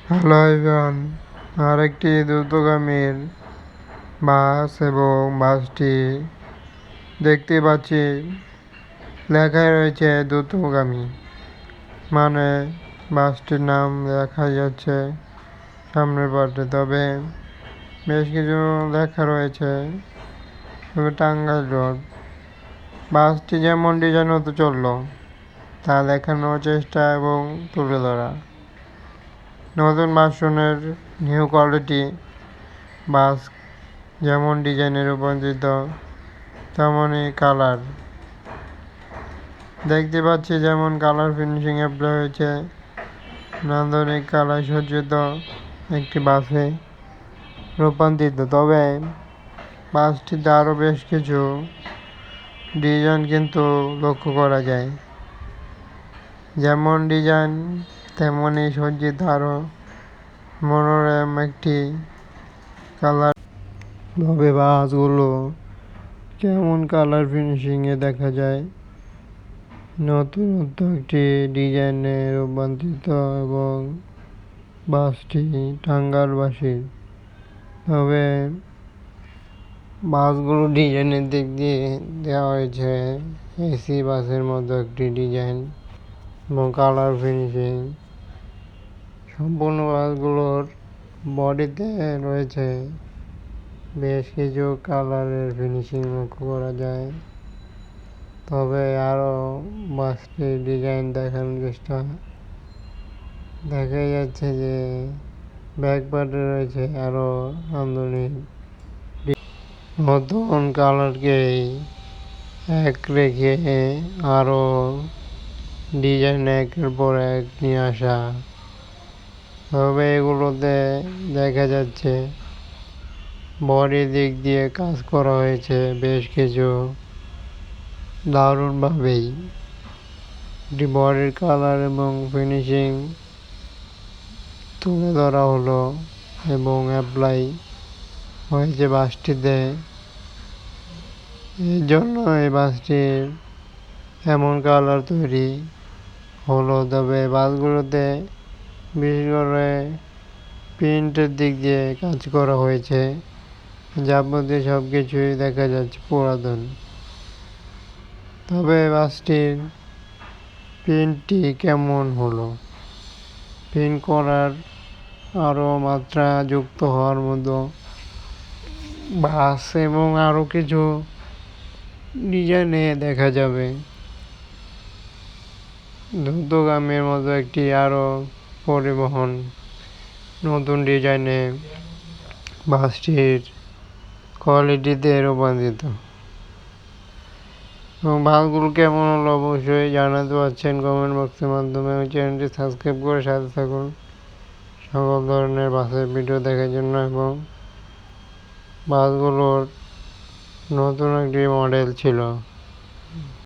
Hello everyone, আরেকটি দ্রুতগামীর বাস এবং বাসটি দেখতে পাচ্ছি লেখায় রয়েছে দ্রুতগামী, মানে বাসটির নাম দেখা যাচ্ছে সামনের পার্টে। তবে বেশ কিছু লেখা রয়েছে টাঙ্গাইল রোড। বাসটি যেমন ডিজাইন হতে চললো তা লেখানোর চেষ্টা এবং তুলে ধরা। নতুন ভার্সনের নিউ কোয়ালিটি বাস যেমন ডিজাইনে রূপান্তরিত তেমনই কালার দেখতে পাচ্ছি, যেমন কালার ফিনিশিং অ্যাপ্লাই হয়েছে নান্দনিক কালার সজ্জিত একটি বাসে রূপান্তরিত। তবে বাসটিতে আরও বেশ কিছু ডিজাইন কিন্তু লক্ষ্য করা যায়, যেমন ডিজাইন তেমনই সজ্জিত আরও মনোরম একটি কালার। তবে বাসগুলো কেমন কালার ফিনিশিংয়ে দেখা যায় নতুনত্ব একটি ডিজাইনে রূপান্তরিত এবং বাসটি টাঙ্গাইলবাসীর। তবে বাসগুলো ডিজাইনের দিক দিয়ে দেওয়া হয়েছে এসি বাসের মতো একটি ডিজাইন এবং কালার ফিনিশিং। সম্পূর্ণ বাসগুলোর বডিতে রয়েছে বেশ কিছু কালারের ফিনিশিং লক্ষ্য করা যায়। তবে আরও বাসটির ডিজাইন দেখানোর চেষ্টা দেখা যাচ্ছে যে ব্যাক পার্টে রয়েছে আরও নান্দনিক নতুন কালারকে এক রেখে আরও ডিজাইন একের পর এক নিয়ে আসা। তবে এগুলোতে দেখা যাচ্ছে বডির দিক দিয়ে কাজ করা হয়েছে বেশ কিছু দারুণভাবেই। বডির কালার এবং ফিনিশিং তুলে ধরা হলো এবং অ্যাপ্লাই হয়েছে বাসটিতে। এই জন্য এই বাসটির এমন কালার তৈরি হলো। তবে বাসগুলোতে বিশেষ করে প্রিন্টের দিক দিয়ে কাজ করা হয়েছে, যাবতীয় সব কিছুই দেখা যাচ্ছে পুরাতন। তবে বাসটির প্রিন্টটি কেমন হলো, প্রিন্ট করার আরও মাত্রা যুক্ত হওয়ার মতো বাস এবং আরও কিছু ডিজাইনে দেখা যাবে দ্রুতগামীর মতো একটি আরও পরিবহন নতুন ডিজাইনে বাসটির কোয়ালিটিতে রূপান্তরিত। এবং বাসগুলো কেমন হলো অবশ্যই জানাতে পারছেন কমেন্ট বক্সের মাধ্যমে। চ্যানেলটি সাবস্ক্রাইব করে সাথে থাকুন সকল ধরনের বাসের ভিডিও দেখার জন্য। এবং বাসগুলোর নতুন একটি মডেল ছিল।